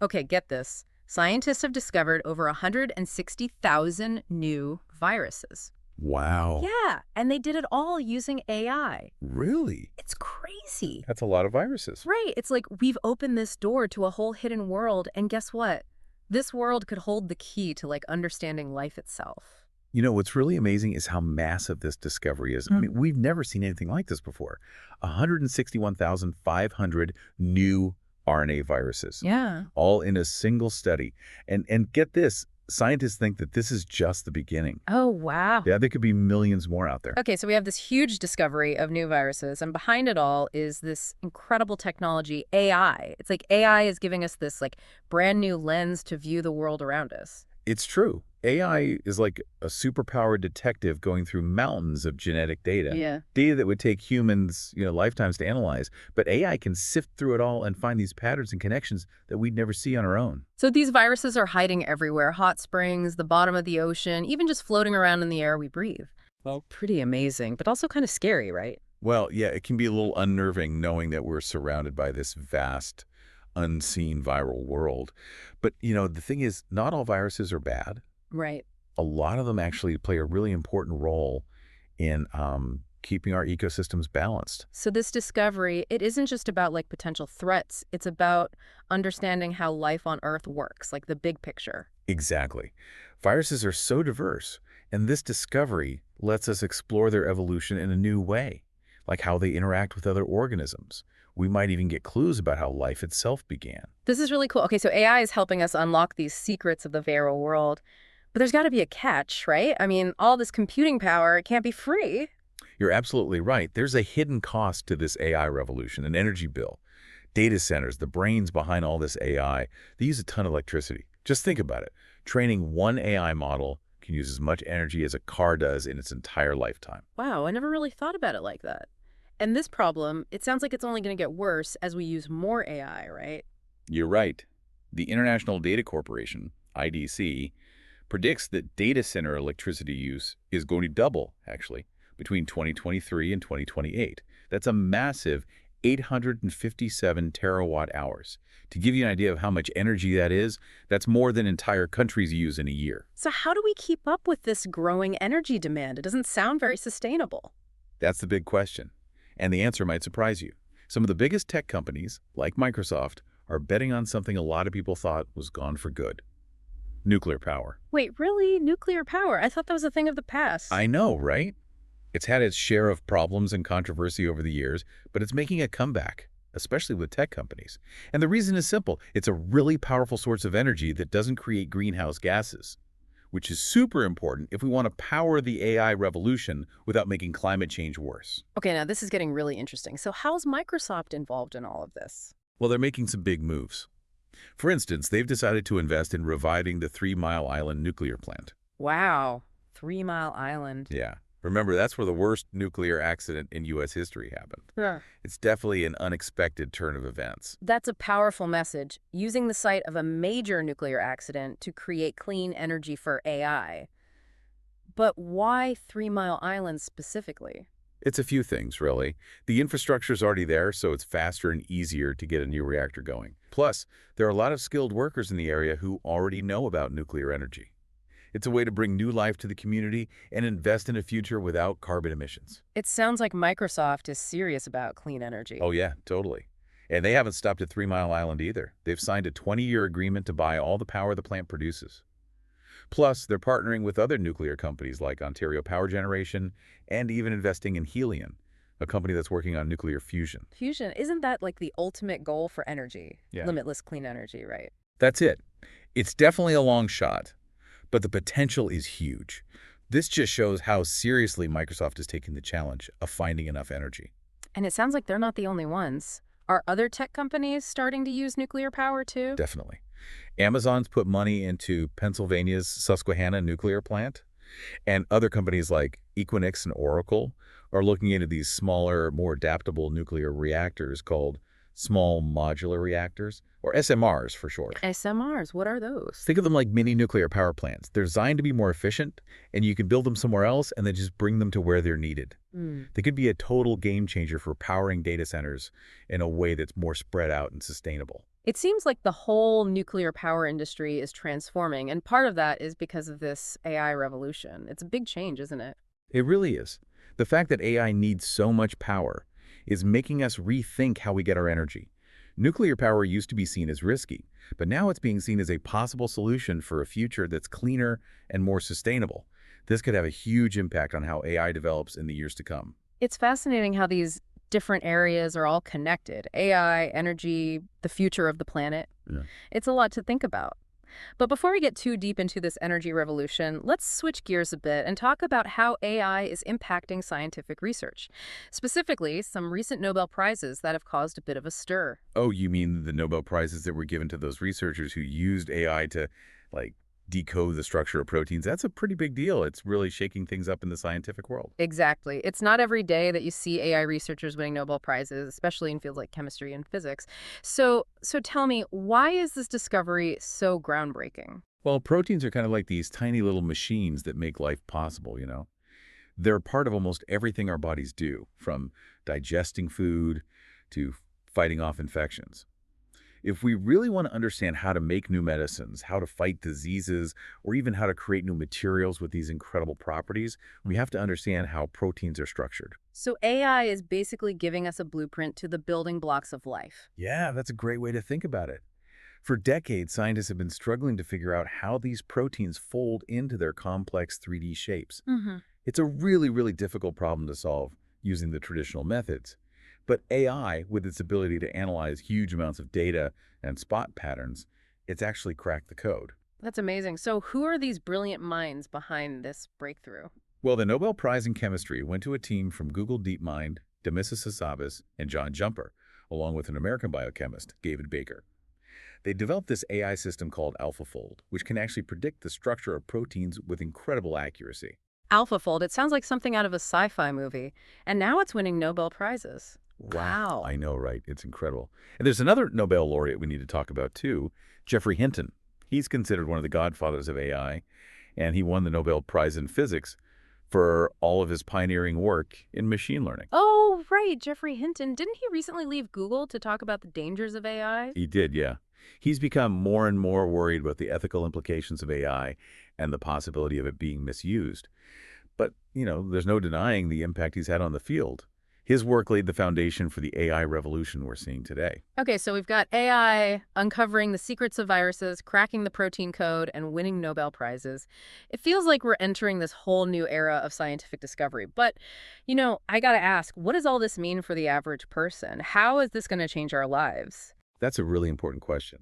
Okay, get this. Scientists have discovered over 160,000 new viruses. Wow. Yeah, and they did it all using AI. Really? It's crazy. That's a lot of viruses. Right. It's like we've opened this door to a whole hidden world, and guess what? This world could hold the key to understanding life itself. You know, what's really amazing is how massive this discovery is. I mean, we've never seen anything like this before. 161,500 new RNA viruses, Yeah. all in a single study. And get this, scientists think that this is just the beginning. Oh, wow. Yeah, there could be millions more out there. Okay, so we have this huge discovery of new viruses, and behind it all is this incredible technology, AI. It's like AI is giving us this brand new lens to view the world around us. It's true. AI is like a superpowered detective going through mountains of genetic data. Yeah. Data that would take humans, lifetimes to analyze. But AI can sift through it all and find these patterns and connections that we'd never see on our own. So these viruses are hiding everywhere, hot springs, the bottom of the ocean, even just floating around in the air we breathe. Well, pretty amazing, but also kind of scary, right? Well, yeah, it can be a little unnerving knowing that we're surrounded by this vast, unseen viral world. But, the thing is, not all viruses are bad. Right. A lot of them actually play a really important role in keeping our ecosystems balanced. So this discovery, it isn't just about potential threats, it's about understanding how life on Earth works, like the big picture. Exactly. Viruses are so diverse, and this discovery lets us explore their evolution in a new way, like how they interact with other organisms. We might even get clues about how life itself began. This is really cool. Okay, so AI is helping us unlock these secrets of the viral world, but there's got to be a catch, right? I mean, all this computing power, it can't be free. You're absolutely right. There's a hidden cost to this AI revolution, an energy bill. Data centers, the brains behind all this AI, they use a ton of electricity. Just think about it. Training one AI model can use as much energy as a car does in its entire lifetime. Wow, I never really thought about it like that. And this problem, it sounds like it's only going to get worse as we use more AI, right? You're right. The International Data Corporation, IDC, predicts that data center electricity use is going to double, actually, between 2023 and 2028. That's a massive 857 terawatt hours. To give you an idea of how much energy that is, that's more than entire countries use in a year. So how do we keep up with this growing energy demand? It doesn't sound very sustainable. That's the big question. And the answer might surprise you. Some of the biggest tech companies, like Microsoft, are betting on something a lot of people thought was gone for good: nuclear power. Wait, really? Nuclear power? I thought that was a thing of the past. I know, right? It's had its share of problems and controversy over the years, but it's making a comeback, especially with tech companies. And the reason is simple. It's a really powerful source of energy that doesn't create greenhouse gases, which is super important if we want to power the AI revolution without making climate change worse. Okay, now this is getting really interesting. So how's Microsoft involved in all of this? Well, they're making some big moves. For instance, they've decided to invest in reviving the 3 Mile Island nuclear plant. Wow, 3 Mile Island. Yeah. Remember, that's where the worst nuclear accident in U.S. history happened. Yeah. It's definitely an unexpected turn of events. That's a powerful message, using the site of a major nuclear accident to create clean energy for AI. But why 3 Mile Island specifically? It's a few things, really. The infrastructure's already there, so it's faster and easier to get a new reactor going. Plus, there are a lot of skilled workers in the area who already know about nuclear energy. It's a way to bring new life to the community and invest in a future without carbon emissions. It sounds like Microsoft is serious about clean energy. Oh yeah, totally. And they haven't stopped at 3 Mile Island either. They've signed a 20-year agreement to buy all the power the plant produces. Plus, they're partnering with other nuclear companies like Ontario Power Generation and even investing in Helion, a company that's working on nuclear fusion. Fusion, isn't that the ultimate goal for energy? Yeah. Limitless clean energy, right? That's it. It's definitely a long shot, but the potential is huge. This just shows how seriously Microsoft is taking the challenge of finding enough energy. And it sounds like they're not the only ones. Are other tech companies starting to use nuclear power too? Definitely. Amazon's put money into Pennsylvania's Susquehanna nuclear plant, and other companies like Equinix and Oracle are looking into these smaller, more adaptable nuclear reactors called small modular reactors, or SMRs for short. SMRs, what are those? Think of them like mini nuclear power plants. They're designed to be more efficient, and you can build them somewhere else and then just bring them to where they're needed. They could be a total game changer for powering data centers in a way that's more spread out and sustainable. It seems like the whole nuclear power industry is transforming, and part of that is because of this AI revolution. It's a big change, isn't it? It really is. The fact that AI needs so much power is making us rethink how we get our energy. Nuclear power used to be seen as risky, but now it's being seen as a possible solution for a future that's cleaner and more sustainable. This could have a huge impact on how AI develops in the years to come. It's fascinating how these different areas are all connected. AI, energy, the future of the planet. Yeah. It's a lot to think about. But before we get too deep into this energy revolution, let's switch gears a bit and talk about how AI is impacting scientific research. Specifically, some recent Nobel Prizes that have caused a bit of a stir. Oh, you mean the Nobel Prizes that were given to those researchers who used AI to, like, decode the structure of proteins? That's a pretty big deal. It's really shaking things up in the scientific world. Exactly. It's not every day that you see AI researchers winning Nobel Prizes, especially in fields like chemistry and physics. So tell me, why is this discovery so groundbreaking? Well, proteins are kind of like these tiny little machines that make life possible, you know? They're part of almost everything our bodies do, from digesting food to fighting off infections. If we really want to understand how to make new medicines, how to fight diseases, or even how to create new materials with these incredible properties, we have to understand how proteins are structured. So AI is basically giving us a blueprint to the building blocks of life. Yeah, that's a great way to think about it. For decades, scientists have been struggling to figure out how these proteins fold into their complex 3D shapes. Hmm. It's a really, really difficult problem to solve using the traditional methods. But AI, with its ability to analyze huge amounts of data and spot patterns, it's actually cracked the code. That's amazing. So who are these brilliant minds behind this breakthrough? Well, the Nobel Prize in Chemistry went to a team from Google DeepMind, Demis Hassabis, and John Jumper, along with an American biochemist, David Baker. They developed this AI system called AlphaFold, which can actually predict the structure of proteins with incredible accuracy. AlphaFold, it sounds like something out of a sci-fi movie. And now it's winning Nobel Prizes. Wow. I know, right? It's incredible. And there's another Nobel laureate we need to talk about, too, Geoffrey Hinton. He's considered one of the godfathers of AI, and he won the Nobel Prize in Physics for all of his pioneering work in machine learning. Oh, right, Geoffrey Hinton. Didn't he recently leave Google to talk about the dangers of AI? He did, yeah. He's become more and more worried about the ethical implications of AI and the possibility of it being misused. But, there's no denying the impact he's had on the field. His work laid the foundation for the AI revolution we're seeing today. Okay, so we've got AI uncovering the secrets of viruses, cracking the protein code, and winning Nobel Prizes. It feels like we're entering this whole new era of scientific discovery. But, I gotta ask, what does all this mean for the average person? How is this gonna change our lives? That's a really important question.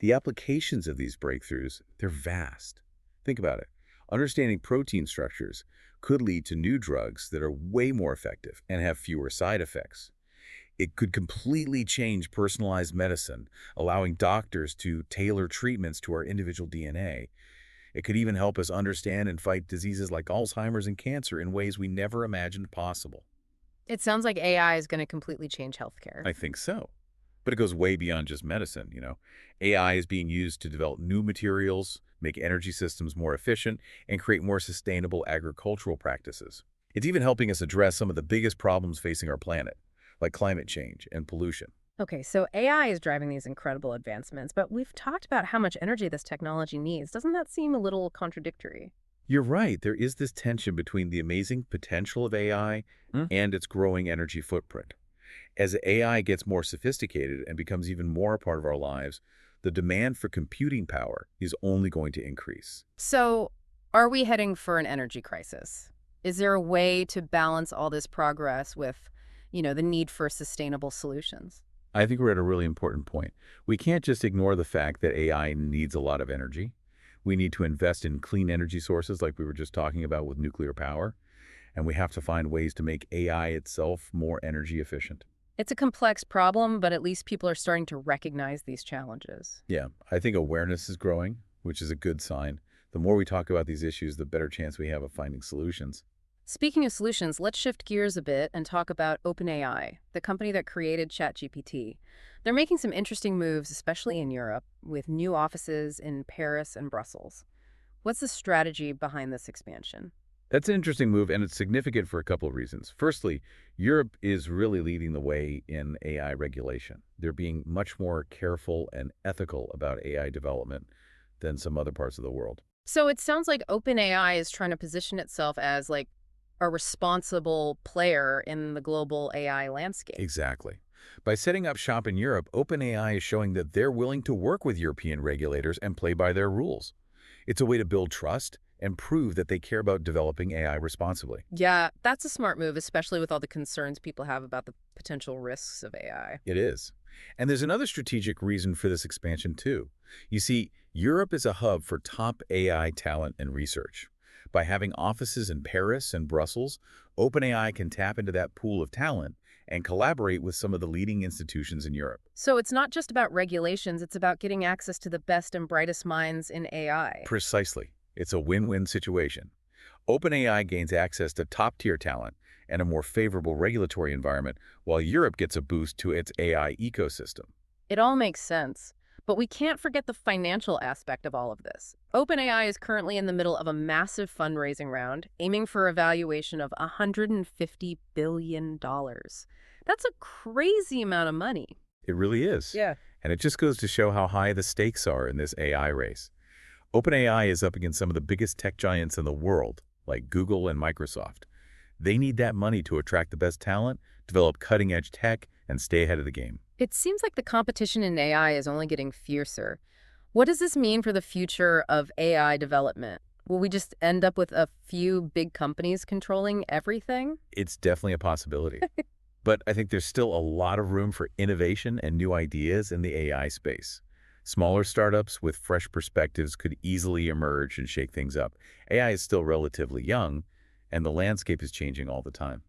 The applications of these breakthroughs, they're vast. Think about it. Understanding protein structures could lead to new drugs that are way more effective and have fewer side effects. It could completely change personalized medicine, allowing doctors to tailor treatments to our individual DNA. It could even help us understand and fight diseases like Alzheimer's and cancer in ways we never imagined possible. It sounds like AI is going to completely change healthcare. I think so. But it goes way beyond just medicine. AI is being used to develop new materials, make energy systems more efficient, and create more sustainable agricultural practices. It's even helping us address some of the biggest problems facing our planet, like climate change and pollution. Okay, so AI is driving these incredible advancements, but we've talked about how much energy this technology needs. Doesn't that seem a little contradictory? You're right, there is this tension between the amazing potential of AI and its growing energy footprint. As AI gets more sophisticated and becomes even more a part of our lives, the demand for computing power is only going to increase. So, are we heading for an energy crisis? Is there a way to balance all this progress with, the need for sustainable solutions? I think we're at a really important point. We can't just ignore the fact that AI needs a lot of energy. We need to invest in clean energy sources like we were just talking about with nuclear power, and we have to find ways to make AI itself more energy efficient. It's a complex problem, but at least people are starting to recognize these challenges. Yeah, I think awareness is growing, which is a good sign. The more we talk about these issues, the better chance we have of finding solutions. Speaking of solutions, let's shift gears a bit and talk about OpenAI, the company that created ChatGPT. They're making some interesting moves, especially in Europe, with new offices in Paris and Brussels. What's the strategy behind this expansion? That's an interesting move, and it's significant for a couple of reasons. Firstly, Europe is really leading the way in AI regulation. They're being much more careful and ethical about AI development than some other parts of the world. So it sounds like OpenAI is trying to position itself as like a responsible player in the global AI landscape. Exactly. By setting up shop in Europe, OpenAI is showing that they're willing to work with European regulators and play by their rules. It's a way to build trust and prove that they care about developing AI responsibly. Yeah, that's a smart move, especially with all the concerns people have about the potential risks of AI. It is. And there's another strategic reason for this expansion, too. You see, Europe is a hub for top AI talent and research. By having offices in Paris and Brussels, OpenAI can tap into that pool of talent and collaborate with some of the leading institutions in Europe. So it's not just about regulations, it's about getting access to the best and brightest minds in AI. Precisely. It's a win-win situation. OpenAI gains access to top-tier talent and a more favorable regulatory environment, while Europe gets a boost to its AI ecosystem. It all makes sense. But we can't forget the financial aspect of all of this. OpenAI is currently in the middle of a massive fundraising round, aiming for a valuation of $150 billion. That's a crazy amount of money. It really is. Yeah. And it just goes to show how high the stakes are in this AI race. OpenAI is up against some of the biggest tech giants in the world, like Google and Microsoft. They need that money to attract the best talent, develop cutting-edge tech, and stay ahead of the game. It seems like the competition in AI is only getting fiercer. What does this mean for the future of AI development? Will we just end up with a few big companies controlling everything? It's definitely a possibility. But I think there's still a lot of room for innovation and new ideas in the AI space. Smaller startups with fresh perspectives could easily emerge and shake things up. AI is still relatively young, and the landscape is changing all the time.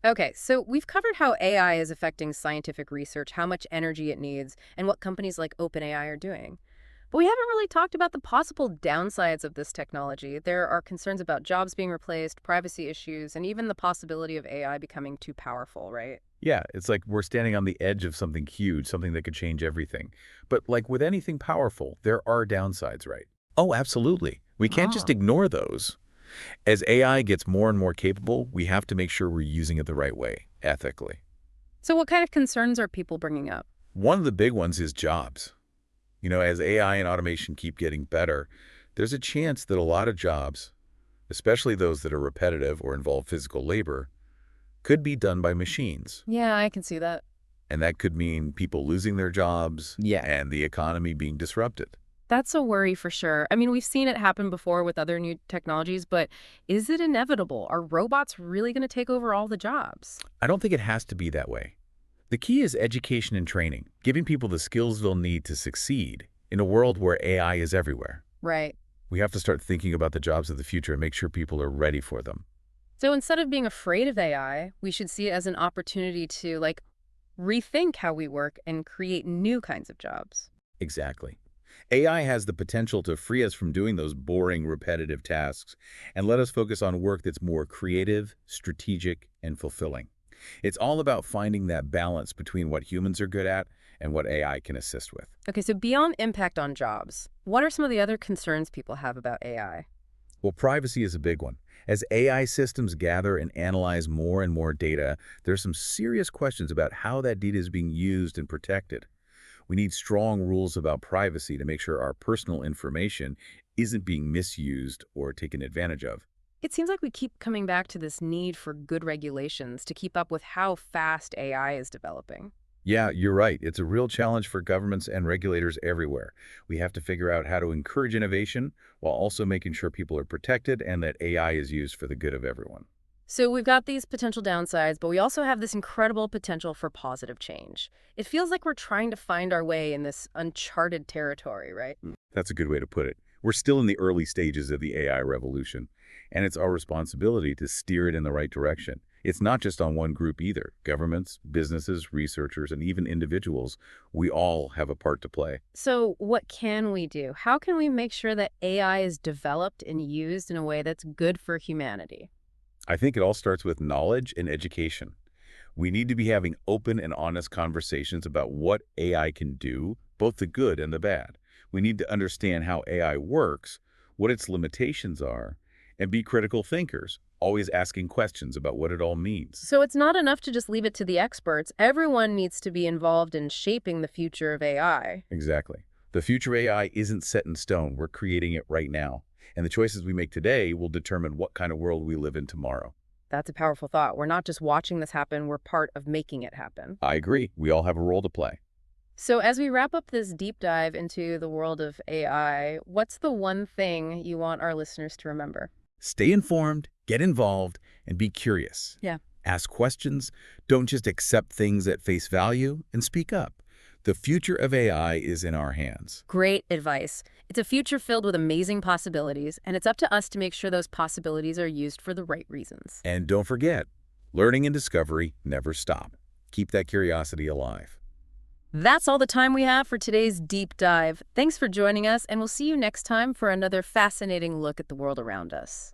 Okay, so we've covered how AI is affecting scientific research, how much energy it needs, and what companies like OpenAI are doing. But we haven't really talked about the possible downsides of this technology. There are concerns about jobs being replaced, privacy issues, and even the possibility of AI becoming too powerful, right? Yeah, it's like we're standing on the edge of something huge, something that could change everything. But like with anything powerful, there are downsides, right? Oh, absolutely. We can't just Ah. ignore those. As AI gets more and more capable, we have to make sure we're using it the right way, ethically. So what kind of concerns are people bringing up? One of the big ones is jobs. As AI and automation keep getting better, there's a chance that a lot of jobs, especially those that are repetitive or involve physical labor, could be done by machines. Yeah, I can see that. And that could mean people losing their jobs Yeah. and the economy being disrupted. That's a worry for sure. I mean, we've seen it happen before with other new technologies, but is it inevitable? Are robots really going to take over all the jobs? I don't think it has to be that way. The key is education and training, giving people the skills they'll need to succeed in a world where AI is everywhere. Right. We have to start thinking about the jobs of the future and make sure people are ready for them. So instead of being afraid of AI, we should see it as an opportunity to rethink how we work and create new kinds of jobs. Exactly. AI has the potential to free us from doing those boring, repetitive tasks and let us focus on work that's more creative, strategic, and fulfilling. It's all about finding that balance between what humans are good at and what AI can assist with. Okay, so beyond impact on jobs, what are some of the other concerns people have about AI? Well, privacy is a big one. As AI systems gather and analyze more and more data, there's some serious questions about how that data is being used and protected. We need strong rules about privacy to make sure our personal information isn't being misused or taken advantage of. It seems like we keep coming back to this need for good regulations to keep up with how fast AI is developing. Yeah, you're right. It's a real challenge for governments and regulators everywhere. We have to figure out how to encourage innovation while also making sure people are protected and that AI is used for the good of everyone. So we've got these potential downsides, but we also have this incredible potential for positive change. It feels like we're trying to find our way in this uncharted territory, right? That's a good way to put it. We're still in the early stages of the AI revolution, and it's our responsibility to steer it in the right direction. It's not just on one group either. Governments, businesses, researchers, and even individuals, we all have a part to play. So what can we do? How can we make sure that AI is developed and used in a way that's good for humanity? I think it all starts with knowledge and education. We need to be having open and honest conversations about what AI can do, both the good and the bad. We need to understand how AI works, what its limitations are, And be critical thinkers, always asking questions about what it all means. So it's not enough to just leave it to the experts. Everyone needs to be involved in shaping the future of AI. Exactly. The future AI isn't set in stone. We're creating it right now. And the choices we make today will determine what kind of world we live in tomorrow. That's a powerful thought. We're not just watching this happen, we're part of making it happen. I agree. We all have a role to play. So as we wrap up this deep dive into the world of AI, what's the one thing you want our listeners to remember? Stay informed, get involved, and be curious. Yeah. Ask questions, don't just accept things at face value, and speak up. The future of AI is in our hands. Great advice. It's a future filled with amazing possibilities, and it's up to us to make sure those possibilities are used for the right reasons. And don't forget, learning and discovery never stop. Keep that curiosity alive. That's all the time we have for today's deep dive. Thanks for joining us, and we'll see you next time for another fascinating look at the world around us.